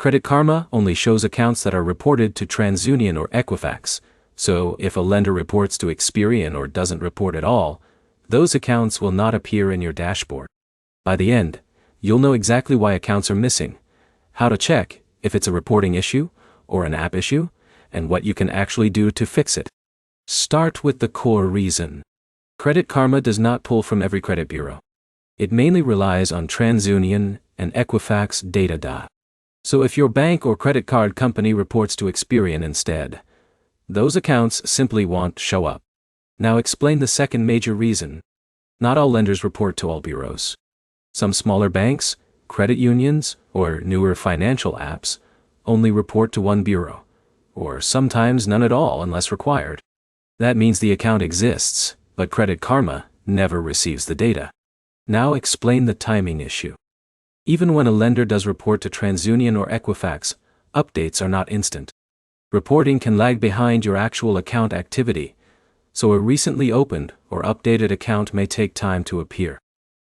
Credit Karma only shows accounts that are reported to TransUnion or Equifax, so if a lender reports to Experian or doesn't report at all, those accounts will not appear in your dashboard. By the end, you'll know exactly why accounts are missing, how to check if it's a reporting issue or an app issue, and what you can actually do to fix it. Start with the core reason. Credit Karma does not pull from every credit bureau. It mainly relies on TransUnion and Equifax data. So if your bank or credit card company reports to Experian instead, those accounts simply won't show up. Now explain the second major reason. Not all lenders report to all bureaus. Some smaller banks, credit unions, or newer financial apps only report to one bureau, or sometimes none at all unless required. That means the account exists, but Credit Karma never receives the data. Now explain the timing issue. Even when a lender does report to TransUnion or Equifax, updates are not instant. Reporting can lag behind your actual account activity, so a recently opened or updated account may take time to appear.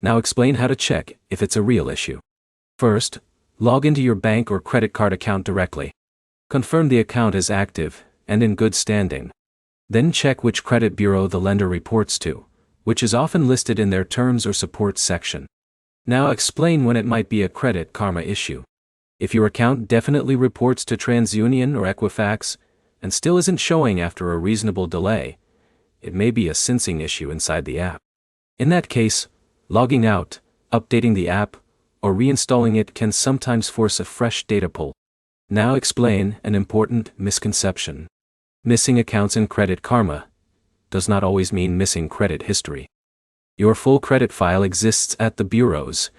Now explain how to check if it's a real issue. First, log into your bank or credit card account directly. Confirm the account is active and in good standing. Then check which credit bureau the lender reports to, which is often listed in their terms or support section. Now explain when it might be a Credit Karma issue. If your account definitely reports to TransUnion or Equifax and still isn't showing after a reasonable delay, it may be a syncing issue inside the app. In that case, logging out, updating the app, or reinstalling it can sometimes force a fresh data pull. Now explain an important misconception. Missing accounts in Credit Karma does not always mean missing credit history. Your full credit file exists at the bureaus,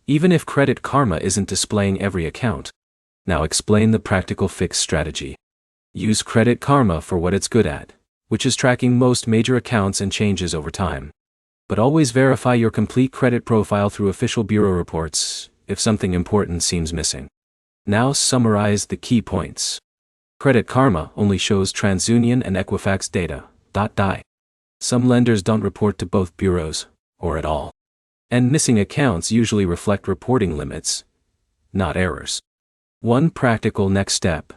even if Credit Karma isn't displaying every account. Now explain the practical fix strategy. Use Credit Karma for what it's good at, which is tracking most major accounts and changes over time. But always verify your complete credit profile through official bureau reports if something important seems missing. Now summarize the key points. Credit Karma only shows TransUnion and Equifax data. Some lenders don't report to both bureaus, or at all. And missing accounts usually reflect reporting limits, not errors. One practical next step.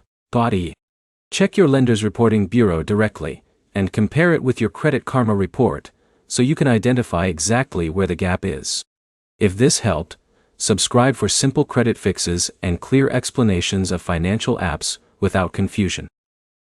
Check your lender's reporting bureau directly, and compare it with your Credit Karma report, so you can identify exactly where the gap is. If this helped, subscribe for simple credit fixes and clear explanations of financial apps without confusion.